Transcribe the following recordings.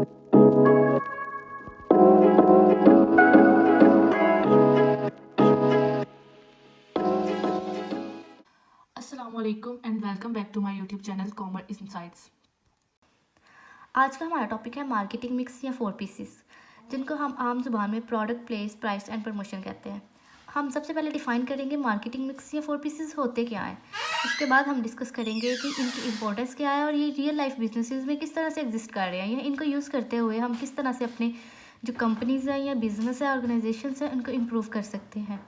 अस्सलामुअलैकुम and welcome back to my YouTube channel commerce insights. आज का हमारा टॉपिक है मार्केटिंग मिक्स या 4 पीसेस, जिनको हम आम जुबान में product, place, price and promotion कहते हैं। हम सबसे पहले डिफाइन करेंगे मार्केटिंग मिक्स या 4 पीसेस होते क्या हैं। उसके बाद हम डिस्कस करेंगे कि इनकी इंपॉर्टेंस क्या है और ये रियल लाइफ बिजनेसेस में किस तरह से एग्जिस्ट कर रहे हैं, या इनको यूज़ करते हुए हम किस तरह से अपने जो कंपनीज़ हैं या बिजनेस है, ऑर्गेनाइजेशन है, उनको इम्प्रूव कर सकते हैं।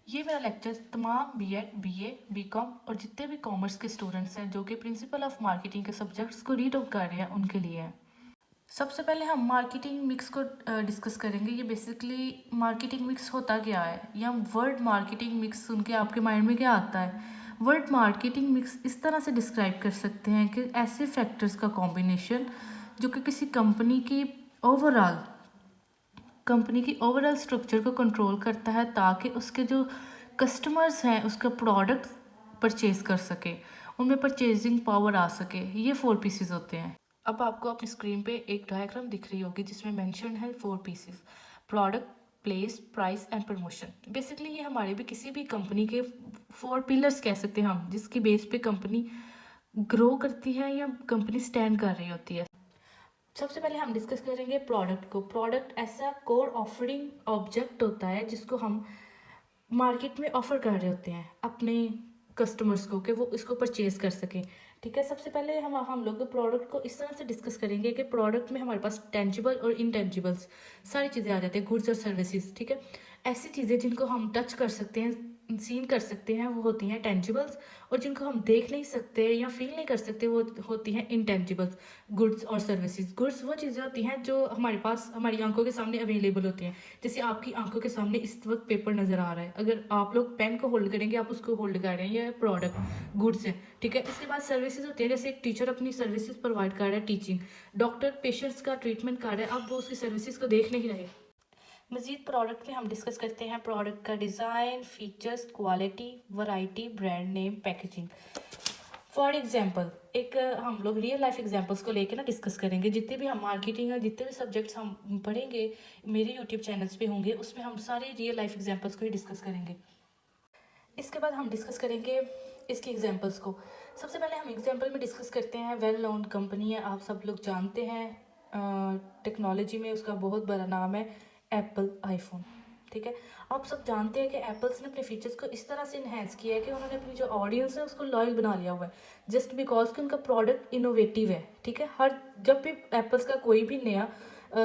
ये मेरा लेक्चर तमाम बीएड, बीए, बीकॉम और जितने भी कॉमर्स के स्टूडेंट्स हैं जो कि प्रिंसिपल ऑफ मार्केटिंग के सब्जेक्ट्स को रीड आउट कर रहे हैं उनके लिए है। सबसे पहले हम मार्केटिंग मिक्स को डिस्कस करेंगे। ये बेसिकली मार्केटिंग मिक्स होता क्या है, या वर्ड मार्केटिंग मिक्स सुन के आपके माइंड में क्या आता है। वर्ड मार्केटिंग मिक्स इस तरह से डिस्क्राइब कर सकते हैं कि ऐसे फैक्टर्स का कॉम्बिनेशन जो कि किसी कंपनी की ओवरऑल स्ट्रक्चर को कंट्रोल करता है, ताकि उसके जो कस्टमर्स हैं उसका प्रोडक्ट परचेज कर सके, उनमें परचेजिंग पावर आ सके। ये 4 पीसेस होते हैं। अब आपको अपनी स्क्रीन पे एक डायग्राम दिख रही होगी जिसमें मेंशन है 4 pieces: product, place, price and promotion. Basically ये हमारे भी किसी भी कंपनी के 4 पिलर्स कह सकते हैं हम, जिसकी बेस पे कंपनी ग्रो करती है या कंपनी स्टैंड कर रही होती है। सबसे पहले हम डिस्कस करेंगे प्रोडक्ट को। प्रोडक्ट ऐसा कोर ऑफरिंग ऑब्जेक्ट होता है जिसको हम मार्केट में ऑफर कर रहे होते हैं अपने कस्टमर्स को, कि वो इसको परचेज कर सकें। ठीक है, सबसे पहले हम लोग प्रोडक्ट को इस तरह से डिस्कस करेंगे कि प्रोडक्ट में हमारे पास टेंजिबल और इनटेंजिबल्स सारी चीज़ें आ जाती हैं, गुड्स और सर्विसेज। ठीक है, ऐसी चीज़ें जिनको हम टच कर सकते हैं, सीन कर सकते हैं, वो होती हैं टेंजिबल्स, और जिनको हम देख नहीं सकते या फील नहीं कर सकते वो होती हैं इनटेंजिबल्स, गुड्स और सर्विसेज। गुड्स वो चीज़ें होती हैं जो हमारे पास हमारी आंखों के सामने अवेलेबल होती हैं। जैसे आपकी आंखों के सामने इस वक्त पेपर नज़र आ रहा है, अगर आप लोग पेन को होल्ड करेंगे आप उसको होल्ड कर रहे हैं, ये प्रोडक्ट गुड्स है। ठीक है, इसके बाद सर्विसेज होती है, जैसे एक टीचर अपनी सर्विसेज प्रोवाइड कर रहा है, टीचिंग। डॉक्टर पेशेंट्स का ट्रीटमेंट कर रहा है, अब वो उसकी सर्विसेज को देख नहीं रहे। मजीद प्रोडक्ट में हम डिस्कस करते हैं प्रोडक्ट का design, features, quality, variety, brand name, packaging. For example एक हम लोग रियल लाइफ एग्जाम्पल्स को लेकर ना डिस्कस करेंगे। जितने भी हम मार्केटिंग या जितने भी सब्जेक्ट्स हम पढ़ेंगे मेरे यूट्यूब चैनल्स पे होंगे, उसमें हम सारे रियल लाइफ एग्जाम्पल्स को ही डिस्कस करेंगे। इसके बाद हम डिस्कस करेंगे इसके एग्जाम्पल्स को। सबसे पहले हम एग्जाम्पल में डिस्कस करते हैं वेल नोन कंपनी है, आप सब लोग जानते हैं, टेक्नोलॉजी में उसका बहुत बड़ा नाम है एप्पल आईफोन। ठीक है, आप सब जानते हैं कि एप्पल्स ने अपने फीचर्स को इस तरह से इन्हेंस किया है कि उन्होंने अपनी जो ऑडियंस है उसको लॉयल बना लिया हुआ है, जस्ट बिकॉज कि उनका प्रोडक्ट इनोवेटिव है। ठीक है, हर जब भी एप्पल्स का कोई भी नया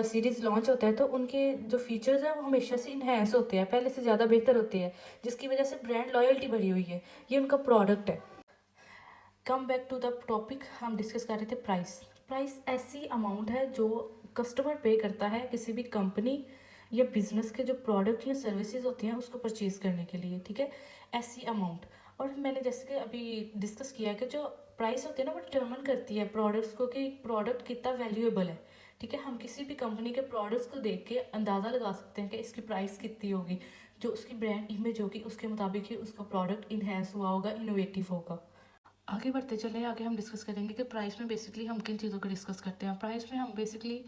सीरीज़ लॉन्च होता है तो उनके जो फीचर्स हैं वो हमेशा से इन्हेंस होते हैं, पहले से ज़्यादा बेहतर होते हैं, जिसकी वजह से ब्रांड लॉयल्टी बढ़ी हुई है। ये उनका प्रोडक्ट है। Come back to the topic, हम डिस्कस कर रहे थे प्राइस। प्राइस ऐसी अमाउंट है जो कस्टमर पे करता है किसी भी कंपनी या बिजनेस के जो प्रोडक्ट या सर्विसेज होती हैं उसको परचेज करने के लिए। ठीक है, ऐसी अमाउंट। और मैंने जैसे कि अभी डिस्कस किया कि जो प्राइस होती है ना वो डिटर्मिन करती है प्रोडक्ट्स को, कि प्रोडक्ट कितना वैल्यूएबल है। ठीक है, हम किसी भी कंपनी के प्रोडक्ट्स को देख के अंदाज़ा लगा सकते हैं कि इसकी प्राइस कितनी होगी, जो उसकी ब्रांड इमेज होगी उसके मुताबिक ही उसका प्रोडक्ट इन्हेंस हुआ होगा, इनोवेटिव होगा। आगे बढ़ते चले, आगे हम डिस्कस करेंगे कि प्राइस में बेसिकली हम किन चीज़ों को डिस्कस करते हैं। प्राइस में हम basically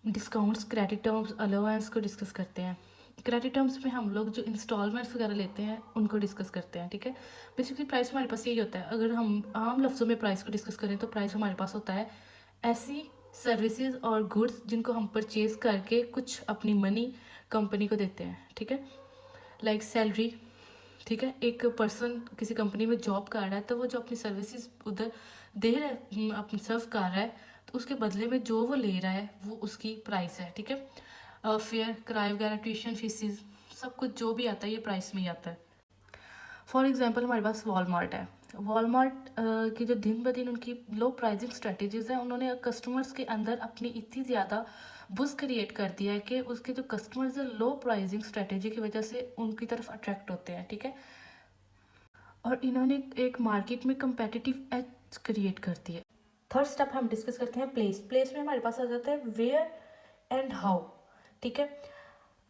discounts, credit terms, allowance को डिस्कस करते हैं। क्रेडिट टर्म्स में हम लोग जो इंस्टॉलमेंट्स वगैरह लेते हैं उनको डिस्कस करते हैं। ठीक है, बेसिकली प्राइस हमारे पास यही होता है। अगर हम आम लफ्ज़ों में प्राइस को डिस्कस करें तो प्राइस हमारे पास होता है ऐसी सर्विसेज और गुड्स जिनको हम परचेज करके कुछ अपनी मनी कंपनी को देते हैं। ठीक है, लाइक सैलरी। ठीक है, एक पर्सन किसी कंपनी में जॉब कर रहा है तो वो जो अपनी सर्विसेज उधर दे रहा है, अपनी सर्व कर रहा है, तो उसके बदले में जो वो ले रहा है वो उसकी प्राइस है। ठीक है, फेयर, किराया वगैरह, ट्यूशन फीसिस, सब कुछ जो भी आता है ये प्राइस में ही आता है। फॉर एग्जांपल हमारे पास वॉलमार्ट है। वॉलमार्ट की जो दिन ब दिन उनकी लो प्राइसिंग स्ट्रेटजीज है, उन्होंने कस्टमर्स के अंदर अपनी इतनी ज़्यादा बुज क्रिएट कर दिया है कि उसके जो कस्टमर्स है लो प्राइसिंग स्ट्रेटजी की वजह से उनकी तरफ अट्रैक्ट होते हैं। ठीक है, और इन्होंने एक मार्केट में कंपेटिटिव एज क्रिएट कर दी है। थर्ड स्टेप हम डिस्कस करते हैं प्लेस। प्लेस में हमारे पास आ जाता है वेयर एंड हाउ। ठीक है,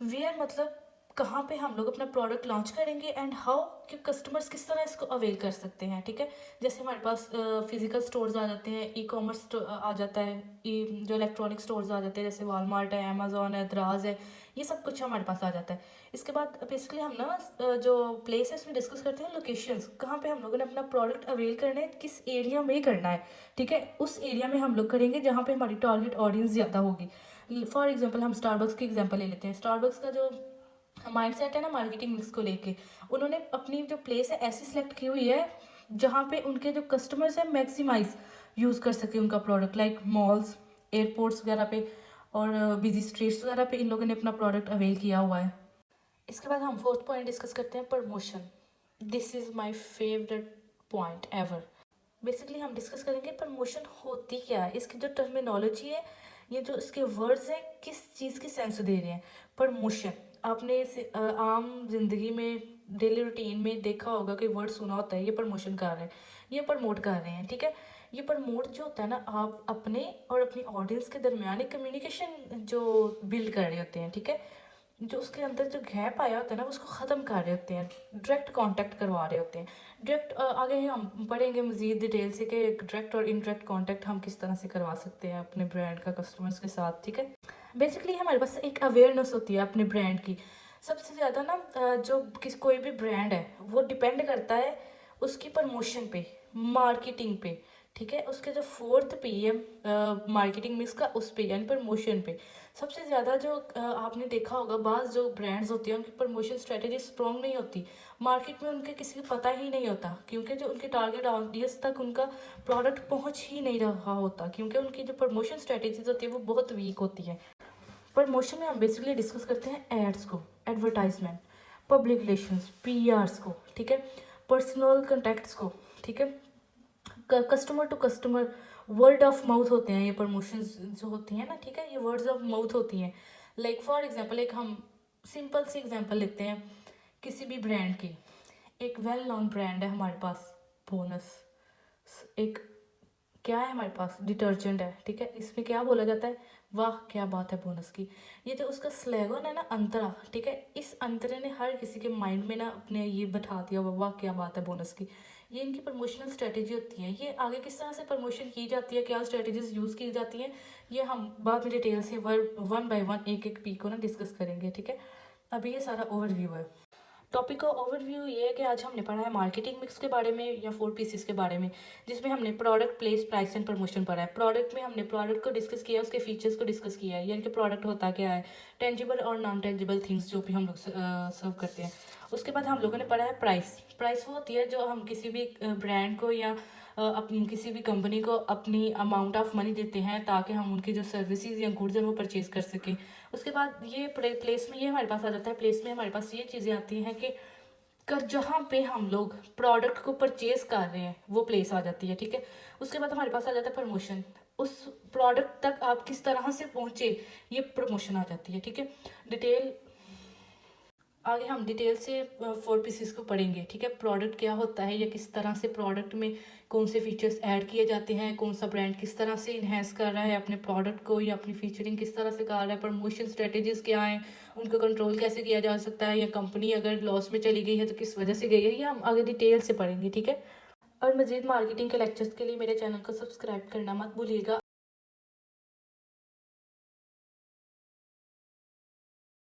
वेयर मतलब कहाँ पे हम लोग अपना प्रोडक्ट लॉन्च करेंगे एंड हाउ कि कस्टमर्स किस तरह इसको अवेल कर सकते हैं, ठीक है। जैसे हमारे पास फिजिकल स्टोर्स आ जाते हैं, ई कॉमर्स आ जाता है, जो इलेक्ट्रॉनिक स्टोर्स आ जाते हैं जैसे वॉलमार्ट है, अमेजोन है, दराज है, ये सब कुछ हमारे पास आ जाता है। इसके बाद बेसिकली हम ना जो प्लेस है उसमें डिस्कस करते हैं लोकेशंस, कहाँ पे हम लोगों ने अपना प्रोडक्ट अवेल करना है, किस एरिया में करना है, ठीक है। उस एरिया में हम लोग करेंगे जहाँ पे हमारी टारगेट ऑडियंस ज़्यादा होगी। फॉर एग्जाम्पल हम स्टारबक्स की एग्जाम्पल ले लेते हैं। स्टारबक्स का जो माइंडसेट है ना मार्केटिंग मिक्स को लेके, उन्होंने अपनी जो प्लेस है ऐसी सिलेक्ट की हुई है जहाँ पे उनके जो कस्टमर्स हैं मैक्सिमाइज यूज़ कर सके उनका प्रोडक्ट, लाइक मॉल्स, एयरपोर्ट्स वगैरह पे और बिजी स्ट्रीट्स वगैरह पे इन लोगों ने अपना प्रोडक्ट अवेल किया हुआ है। इसके बाद हम फोर्थ पॉइंट डिस्कस करते हैं, promotion. This is my favourite point ever. Basically हम डिस्कस करेंगे प्रमोशन होती क्या है, इसकी जो टर्मिनोलॉजी है, ये जो इसके वर्ड्स हैं किस चीज़ की सेंस दे रहे हैं। प्रमोशन आपने आम जिंदगी में डेली रूटीन में देखा होगा कि वर्ड सुना होता है, ये प्रमोशन कर रहे हैं, ये प्रमोट कर रहे हैं, ठीक है। ये प्रमोट जो होता है ना, आप अपने और अपनी ऑडियंस के दरमियान एक कम्युनिकेशन जो बिल्ड कर रहे होते हैं, ठीक है। जो उसके अंदर जो गैप आया होता है ना उसको ख़त्म कर रहे होते हैं, डायरेक्ट कांटेक्ट करवा रहे होते हैं। डायरेक्ट आगे हम पढ़ेंगे मज़ीद डिटेल से कि डायरेक्ट और इनडायरेक्ट कांटेक्ट हम किस तरह से करवा सकते हैं अपने ब्रांड का कस्टमर्स के साथ, ठीक है। बेसिकली हमारे पास एक अवेयरनेस होती है अपने ब्रांड की। सबसे ज़्यादा ना जो कोई भी ब्रांड है वो डिपेंड करता है उसकी प्रमोशन पे, मार्केटिंग पे, ठीक है। उसके जो फोर्थ पी है मार्केटिंग मिक्स का, उस पे यानी प्रमोशन पे सबसे ज़्यादा जो आपने देखा होगा बाज़ जो ब्रांड्स होती हैं उनकी प्रमोशन स्ट्रेटेजी स्ट्रॉन्ग नहीं होती, मार्केट में उनके किसी को पता ही नहीं होता, क्योंकि जो उनके टारगेट ऑडियंस तक उनका प्रोडक्ट पहुंच ही नहीं रहा होता, क्योंकि उनकी जो प्रमोशन स्ट्रेटेजीज होती है वो बहुत वीक होती है। प्रमोशन में हम बेसिकली डिस्कस करते हैं एड्स को, एडवर्टाइजमेंट, पब्लिक रिलेशंस, पीआरस को, ठीक है, पर्सनल कॉन्टैक्ट्स को, ठीक है, customer to customer, word of mouth होते हैं ये प्रमोशंस जो होती हैं ना, ठीक है, ये वर्ड्स ऑफ माउथ होती हैं। लाइक फॉर एग्जांपल एक हम सिंपल सी एग्जांपल लेते हैं किसी भी ब्रांड की। एक वेल नोन ब्रांड है हमारे पास, बोनस। एक क्या है हमारे पास, डिटर्जेंट है, ठीक है। इसमें क्या बोला जाता है, वाह क्या बात है बोनस की। ये जो उसका स्लोगन है ना अंतरा, ठीक है, इस अंतरे ने हर किसी के माइंड में ना अपने ये बैठा दिया हुआ, वाह क्या बात है बोनस की। ये इनकी प्रमोशनल स्ट्रेटेजी होती है। ये आगे किस तरह से प्रमोशन की जाती है, क्या स्ट्रेटेजीज यूज़ की जाती हैं, ये हम बाद में डिटेल से वन बाय वन एक एक पी को ना डिस्कस करेंगे, ठीक है। अभी ये सारा ओवरव्यू है। टॉपिक का ओवरव्यू ये है कि आज हमने पढ़ा है मार्केटिंग मिक्स के बारे में या 4 पीसेस के बारे में, जिसमें हमने product, place, price and promotion पढ़ा है। प्रोडक्ट में हमने प्रोडक्ट को डिस्कस किया, उसके फीचर्स को डिस्कस किया है, यानी कि प्रोडक्ट होता क्या है, टेंजिबल और नॉन टेंजिबल थिंग्स जो भी हम लोग सर्व करते हैं। उसके बाद हम लोगों ने पढ़ा है प्राइस। प्राइस वो होती है जो हम किसी भी ब्रांड को या किसी भी कंपनी को अपनी अमाउंट ऑफ मनी देते हैं ताकि हम उनकी जो सर्विसेज या गुड्स हैं वो परचेज कर सकें। उसके बाद ये प्लेस में ये हमारे पास आ जाता है, प्लेस में हमारे पास ये चीज़ें आती हैं कि जहाँ पे हम लोग प्रोडक्ट को परचेज कर रहे हैं वो प्लेस आ जाती है, ठीक है। उसके बाद हमारे पास आ जाता है प्रमोशन, उस प्रोडक्ट तक आप किस तरह से पहुँचे ये प्रमोशन आ जाती है, ठीक है। डिटेल आगे हम डिटेल से 4 पीसेस को पढ़ेंगे, ठीक है। प्रोडक्ट क्या होता है या किस तरह से प्रोडक्ट में कौन से फीचर्स ऐड किए जाते हैं, कौन सा ब्रांड किस तरह से इन्हेंस कर रहा है अपने प्रोडक्ट को या अपनी फीचरिंग किस तरह से कर रहा है, प्रमोशन स्ट्रेटेजीज क्या हैं, उनको कंट्रोल कैसे किया जा सकता है, या कंपनी अगर लॉस में चली गई है तो किस वजह से गई है, ये हम आगे डिटेल से पढ़ेंगे, ठीक है। और मज़ीद मार्केटिंग के लेक्चर्स के लिए मेरे चैनल को सब्सक्राइब करना मत भूलिएगा।